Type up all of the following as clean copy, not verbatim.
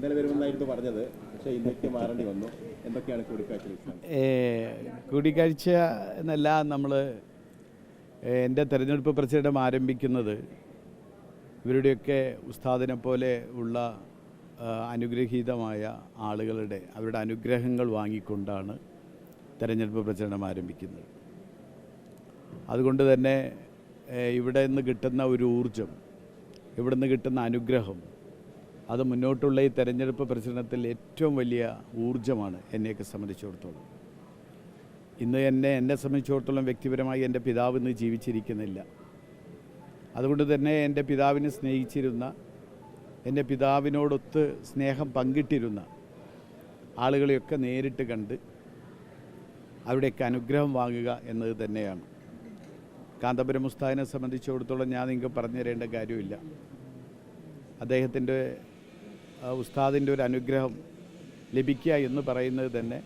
ഇന്നലെ വരുമെന്നായിരുന്നു പറഞ്ഞത്, പക്ഷേ ഇന്നേക്ക് മാറേണ്ടി വന്നു. എന്തൊക്കെയാണ് കൂടിക്കാഴ്ച? കൂടിക്കാഴ്ച എന്നല്ല, നമ്മൾ എൻ്റെ തെരഞ്ഞെടുപ്പ് പ്രചരണം ആരംഭിക്കുന്നത് ഇവരുടെയൊക്കെ ഉസ്താദിനെ പോലെ ഉള്ള അനുഗ്രഹീതമായ ആളുകളുടെ അവരുടെ അനുഗ്രഹങ്ങൾ വാങ്ങിക്കൊണ്ടാണ് തെരഞ്ഞെടുപ്പ് പ്രചരണം ആരംഭിക്കുന്നത്. അതുകൊണ്ട് തന്നെ ഇവിടെ നിന്ന് കിട്ടുന്ന ഒരു ഊർജം, ഇവിടെ നിന്ന് കിട്ടുന്ന അനുഗ്രഹം, അത് മുന്നോട്ടുള്ള ഈ തെരഞ്ഞെടുപ്പ് പ്രചരണത്തിൽ ഏറ്റവും വലിയ ഊർജമാണ് എന്നെയൊക്കെ സംബന്ധിച്ചിടത്തോളം. ഇന്ന് എന്നെ സംബന്ധിച്ചിടത്തോളം വ്യക്തിപരമായി എൻ്റെ പിതാവ് ഇന്ന് ജീവിച്ചിരിക്കുന്നില്ല. അതുകൊണ്ട് തന്നെ എൻ്റെ പിതാവിനെ സ്നേഹിച്ചിരുന്ന, എൻ്റെ പിതാവിനോടൊത്ത് സ്നേഹം പങ്കിട്ടിരുന്ന ആളുകളെയൊക്കെ നേരിട്ട് കണ്ട് അവിടെയൊക്കെ അനുഗ്രഹം വാങ്ങുക എന്നത് തന്നെയാണ്. കാന്തപുരം ഉസ്താദിനെ സംബന്ധിച്ചിടത്തോളം ഞാൻ നിങ്ങൾക്ക് പറഞ്ഞു തരേണ്ട കാര്യമില്ല. അദ്ദേഹത്തിൻ്റെ ഉസ്താദിൻ്റെ ഒരു അനുഗ്രഹം ലഭിക്കുക എന്ന് പറയുന്നത് തന്നെ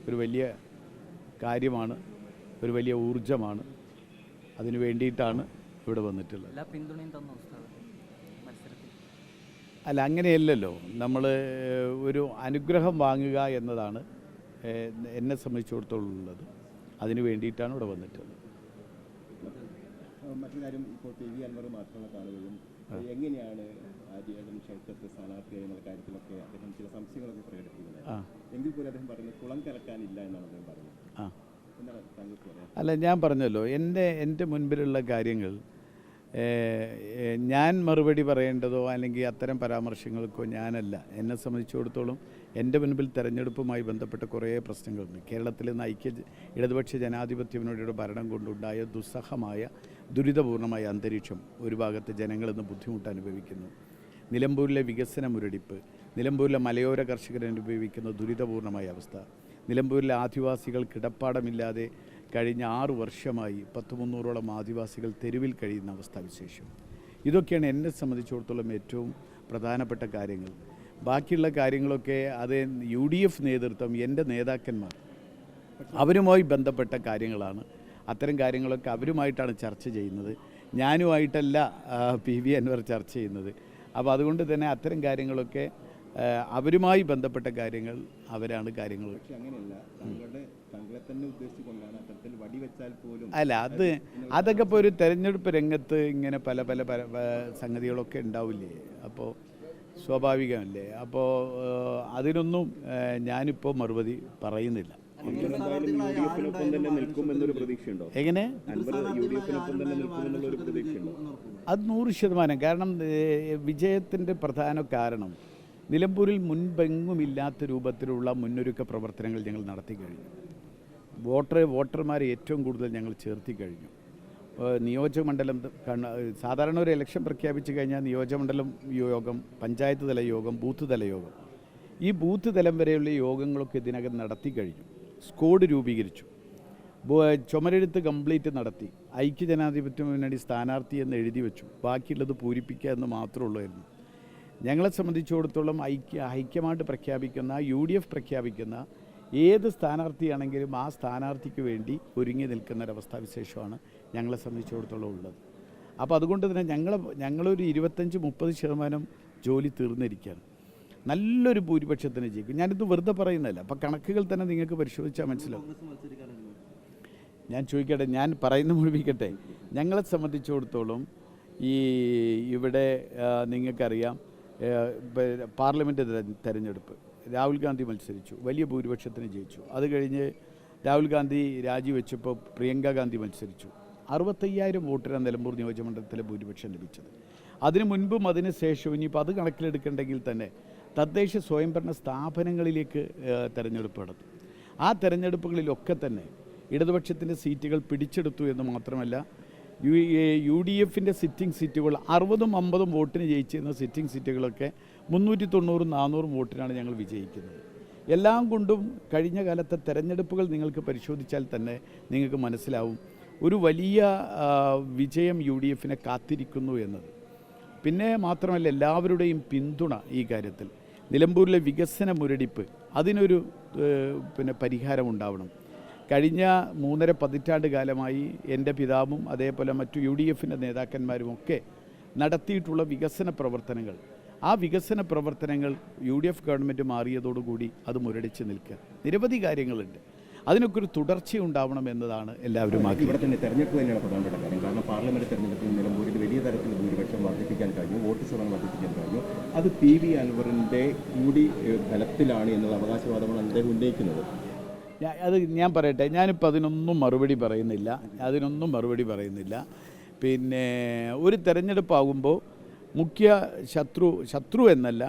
ഒരു വലിയ കാര്യമാണ്, ഒരു വലിയ ഊർജമാണ്. അതിനു വേണ്ടിയിട്ടാണ് ഇവിടെ വന്നിട്ടുള്ളത്. അല്ല, അങ്ങനെയല്ലല്ലോ. നമ്മൾ ഒരു അനുഗ്രഹം വാങ്ങുക എന്നതാണ് എന്നെ സംബന്ധിച്ചിടത്തോളം ഉള്ളത്. അതിനു വേണ്ടിയിട്ടാണ് ഇവിടെ വന്നിട്ടുള്ളത്. മറ്റൊരു കാര്യം, ഇപ്പോൾ പി.വി. അൻവർ മാത്രമേ കാണുകയും എങ്ങനെയാണ് ആര്യാടൻ ഷൗക്കത്ത് സ്ഥാനാർത്ഥിയായി എന്നുള്ള കാര്യത്തിലൊക്കെ അദ്ദേഹം ചില സംശയങ്ങളൊക്കെ പ്രകടിപ്പിക്കുന്നത്. എങ്കിൽ പോലും അദ്ദേഹം പറയുന്നത് കുളം കലക്കാനില്ല എന്നാണ് അദ്ദേഹം പറഞ്ഞത്. എന്താണ് താങ്കൾക്ക് പറയാം? അല്ല, ഞാൻ പറഞ്ഞല്ലോ, എൻ്റെ മുൻപിലുള്ള കാര്യങ്ങൾ ഞാൻ മറുപടി പറയേണ്ടതോ അല്ലെങ്കിൽ അത്തരം പരാമർശങ്ങൾക്കോ ഞാനല്ല. എന്നെ സംബന്ധിച്ചിടത്തോളം എൻ്റെ മുൻപിൽ തെരഞ്ഞെടുപ്പുമായി ബന്ധപ്പെട്ട കുറേ പ്രശ്നങ്ങളുണ്ട്. കേരളത്തിൽ നിന്ന് ഇടതുപക്ഷ ജനാധിപത്യ മുന്നണിയുടെ ഭരണം കൊണ്ടുണ്ടായ ദുസ്സഹമായ ദുരിതപൂർണമായ അന്തരീക്ഷം ഒരു ഭാഗത്ത് ജനങ്ങളിന്ന് ബുദ്ധിമുട്ട് അനുഭവിക്കുന്നു. നിലമ്പൂരിലെ വികസന മുരടിപ്പ്, നിലമ്പൂരിലെ മലയോര കർഷകർ അനുഭവിക്കുന്ന ദുരിതപൂർണമായ അവസ്ഥ, നിലമ്പൂരിലെ ആദിവാസികൾ കിടപ്പാടമില്ലാതെ കഴിഞ്ഞ 6 വർഷമായി 100-300ഓളം ആദിവാസികൾ തെരുവിൽ കഴിയുന്ന അവസ്ഥാവിശേഷം. ഇതൊക്കെയാണ് എന്നെ സംബന്ധിച്ചിടത്തോളം ഏറ്റവും പ്രധാനപ്പെട്ട കാര്യങ്ങൾ. ബാക്കിയുള്ള കാര്യങ്ങളൊക്കെ അത് UDF നേതൃത്വം, എൻ്റെ നേതാക്കന്മാർ, അവരുമായി ബന്ധപ്പെട്ട കാര്യങ്ങളാണ്. അത്തരം കാര്യങ്ങളൊക്കെ അവരുമായിട്ടാണ് ചർച്ച ചെയ്യുന്നത്, ഞാനുമായിട്ടല്ല പി.വി. അൻവർ ചർച്ച ചെയ്യുന്നത്. അപ്പോൾ അതുകൊണ്ട് തന്നെ അത്തരം കാര്യങ്ങളൊക്കെ അവരുമായി ബന്ധപ്പെട്ട കാര്യങ്ങൾ അവരാണ് കാര്യങ്ങൾ. അല്ല, അതൊക്കെ ഇപ്പോൾ ഒരു തെരഞ്ഞെടുപ്പ് രംഗത്ത് ഇങ്ങനെ പല പല സംഗതികളൊക്കെ ഉണ്ടാവില്ലേ, അപ്പോൾ സ്വാഭാവികമല്ലേ. അപ്പോൾ അതിനൊന്നും ഞാനിപ്പോൾ മറുപടി പറയുന്നില്ല. എങ്ങനെ? അത് 100%. കാരണം വിജയത്തിൻ്റെ പ്രധാന കാരണം നിലമ്പൂരിൽ മുൻപെങ്ങുമില്ലാത്ത രൂപത്തിലുള്ള മുന്നൊരുക്ക പ്രവർത്തനങ്ങൾ ഞങ്ങൾ നടത്തി കഴിഞ്ഞു. വോട്ടർമാരെ ഏറ്റവും കൂടുതൽ ഞങ്ങൾ ചേർത്തി കഴിഞ്ഞു. നിയോജകമണ്ഡലം സാധാരണ ഒരു ഇലക്ഷൻ പ്രഖ്യാപിച്ചു കഴിഞ്ഞാൽ നിയോജകമണ്ഡലം യോഗം, പഞ്ചായത്ത് തല യോഗം, ബൂത്ത് തല യോഗം, ഈ ബൂത്ത് തലം വരെയുള്ള യോഗങ്ങളൊക്കെ ഇതിനകം നടത്തി കഴിഞ്ഞു. സ്ക്വാഡ് രൂപീകരിച്ചു, ചുമരെഴുത്ത് കംപ്ലീറ്റ് നടത്തി, ഐക്യജനാധിപത്യ മുന്നണി സ്ഥാനാർത്ഥി എന്ന് എഴുതി വെച്ചു. ബാക്കിയുള്ളത് പൂരിപ്പിക്കുക എന്ന് മാത്രമേ ഉള്ളായിരുന്നു. ഞങ്ങളെ സംബന്ധിച്ചിടത്തോളം ഐക്യമായിട്ട് പ്രഖ്യാപിക്കുന്ന, UDF പ്രഖ്യാപിക്കുന്ന ഏത് സ്ഥാനാർത്ഥിയാണെങ്കിലും ആ സ്ഥാനാർത്ഥിക്ക് വേണ്ടി ഒരുങ്ങി നിൽക്കുന്നൊരവസ്ഥാവിശേഷമാണ് ഞങ്ങളെ സംബന്ധിച്ചിടത്തോളം ഉള്ളത്. അപ്പോൾ അതുകൊണ്ട് തന്നെ ഞങ്ങളൊരു 25-30% ജോലി തീർന്നിരിക്കുകയാണ്. നല്ലൊരു ഭൂരിപക്ഷത്തിന് ജയിക്കും. ഞാനിത് വെറുതെ പറയുന്നതല്ല, അപ്പോൾ കണക്കുകൾ തന്നെ നിങ്ങൾക്ക് പരിശോധിച്ചാൽ മനസ്സിലാവും. ഞാൻ ചോദിക്കട്ടെ, ഞാൻ പറയുന്ന മുഴുവിക്കട്ടെ. ഞങ്ങളെ സംബന്ധിച്ചിടത്തോളം ഇവിടെ നിങ്ങൾക്കറിയാം, പാർലമെൻറ്റ് തെരഞ്ഞെടുപ്പ് രാഹുൽ ഗാന്ധി മത്സരിച്ചു, വലിയ ഭൂരിപക്ഷത്തിന് ജയിച്ചു. അത് കഴിഞ്ഞ് രാഹുൽ ഗാന്ധി രാജിവെച്ചപ്പോൾ പ്രിയങ്ക ഗാന്ധി മത്സരിച്ചു. 65,000 വോട്ടിനാണ് നിലമ്പൂർ നിയോജകമണ്ഡലത്തിലെ ഭൂരിപക്ഷം ലഭിച്ചത്. അതിനു മുൻപും അതിന് ശേഷവും ഇനിയിപ്പോൾ അത് കണക്കിലെടുക്കണമെങ്കിൽ തന്നെ തദ്ദേശ സ്വയംഭരണ സ്ഥാപനങ്ങളിലേക്ക് തെരഞ്ഞെടുപ്പ് നടത്തും. ആ തെരഞ്ഞെടുപ്പുകളിലൊക്കെ തന്നെ ഇടതുപക്ഷത്തിൻ്റെ സീറ്റുകൾ പിടിച്ചെടുത്തു എന്ന് മാത്രമല്ല, UDFൻ്റെ സിറ്റിംഗ് സീറ്റുകൾ 60-50 വോട്ടിന് ജയിച്ചിരുന്ന സിറ്റിംഗ് സീറ്റുകളൊക്കെ 390-400 വോട്ടിനാണ് ഞങ്ങൾ വിജയിക്കുന്നത്. എല്ലാം കൊണ്ടും കഴിഞ്ഞ കാലത്തെ തെരഞ്ഞെടുപ്പുകൾ നിങ്ങൾക്ക് പരിശോധിച്ചാൽ തന്നെ നിങ്ങൾക്ക് മനസ്സിലാവും ഒരു വലിയ വിജയം UDFനെ കാത്തിരിക്കുന്നു എന്നത്. പിന്നെ മാത്രമല്ല, എല്ലാവരുടെയും പിന്തുണ ഈ കാര്യത്തിൽ. നിലമ്പൂരിലെ വികസന മുരടിപ്പ്, അതിനൊരു പരിഹാരമുണ്ടാവണം. കഴിഞ്ഞ 3.5 പതിറ്റാണ്ട് കാലമായി എൻ്റെ പിതാവും അതേപോലെ മറ്റു UDFൻ്റെ നേതാക്കന്മാരുമൊക്കെ നടത്തിയിട്ടുള്ള വികസന പ്രവർത്തനങ്ങൾ, ആ വികസന പ്രവർത്തനങ്ങൾ UDF ഗവൺമെൻറ് മാറിയതോടുകൂടി അത് മുരടിച്ച് നിൽക്കുക. നിരവധി കാര്യങ്ങളുണ്ട്. അതിനൊക്കെ ഒരു തുടർച്ചയുണ്ടാവണം എന്നതാണ് എല്ലാവരും ഇവിടെ തന്നെ തെരഞ്ഞെടുപ്പ് തന്നെയാണ് പ്രധാനപ്പെട്ട കാര്യം. കാരണം പാർലമെന്റ് തെരഞ്ഞെടുപ്പിൽ നിലമ്പൂരിൽ വലിയ തരത്തിൽ ഭൂരിപക്ഷം വർദ്ധിപ്പിക്കാൻ കഴിഞ്ഞു, വോട്ട് ശതമാനം വർദ്ധിപ്പിക്കാൻ കഴിഞ്ഞു. അത് PV അൻവറിൻ്റെ കൂടി ബലത്തിലാണ് എന്നുള്ള അവകാശവാദമാണ് അദ്ദേഹം ഉന്നയിക്കുന്നത്. അത് ഞാൻ പറയട്ടെ, ഞാനിപ്പോൾ അതിനൊന്നും മറുപടി പറയുന്നില്ല. പിന്നെ ഒരു തെരഞ്ഞെടുപ്പാകുമ്പോൾ മുഖ്യ ശത്രു എന്നല്ല,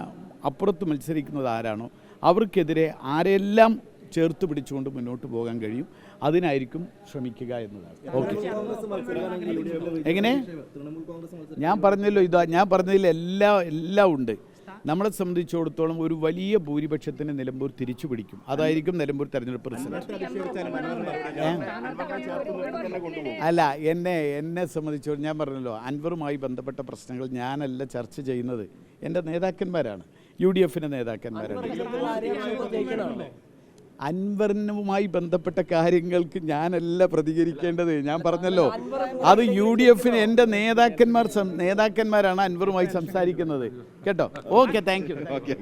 അപ്പുറത്ത് മത്സരിക്കുന്നത് ആരാണോ അവർക്കെതിരെ ആരെല്ലാം ചേർത്ത് പിടിച്ചുകൊണ്ട് മുന്നോട്ട് പോകാൻ കഴിയും, അതിനായിരിക്കും ശ്രമിക്കുക എന്നതാണ്. ഓക്കെ, എങ്ങനെ ഞാൻ പറഞ്ഞതിൽ എല്ലാം ഉണ്ട്. നമ്മളെ സംബന്ധിച്ചിടത്തോളം ഒരു വലിയ ഭൂരിപക്ഷത്തിന് നിലമ്പൂർ തിരിച്ചു പിടിക്കും. അതായിരിക്കും നിലമ്പൂർ തെരഞ്ഞെടുപ്പ് റിസൾട്ട്. അല്ല, എന്നെ സംബന്ധിച്ചോളം ഞാൻ പറഞ്ഞല്ലോ, അൻവറുമായി ബന്ധപ്പെട്ട പ്രശ്നങ്ങൾ ഞാനല്ല ചർച്ച ചെയ്യുന്നത്, എൻ്റെ നേതാക്കന്മാരാണ്, UDFൻ്റെ നേതാക്കന്മാരാണ്. അൻവറിനുമായി ബന്ധപ്പെട്ട കാര്യങ്ങൾക്ക് ഞാനല്ല പ്രതികരിക്കേണ്ടത്. ഞാൻ പറഞ്ഞല്ലോ, അത് UDFന് എൻ്റെ നേതാക്കന്മാരാണ് അൻവറുമായി സംസാരിക്കുന്നത്. കേട്ടോ? Okay, thank you. ഓക്കെ.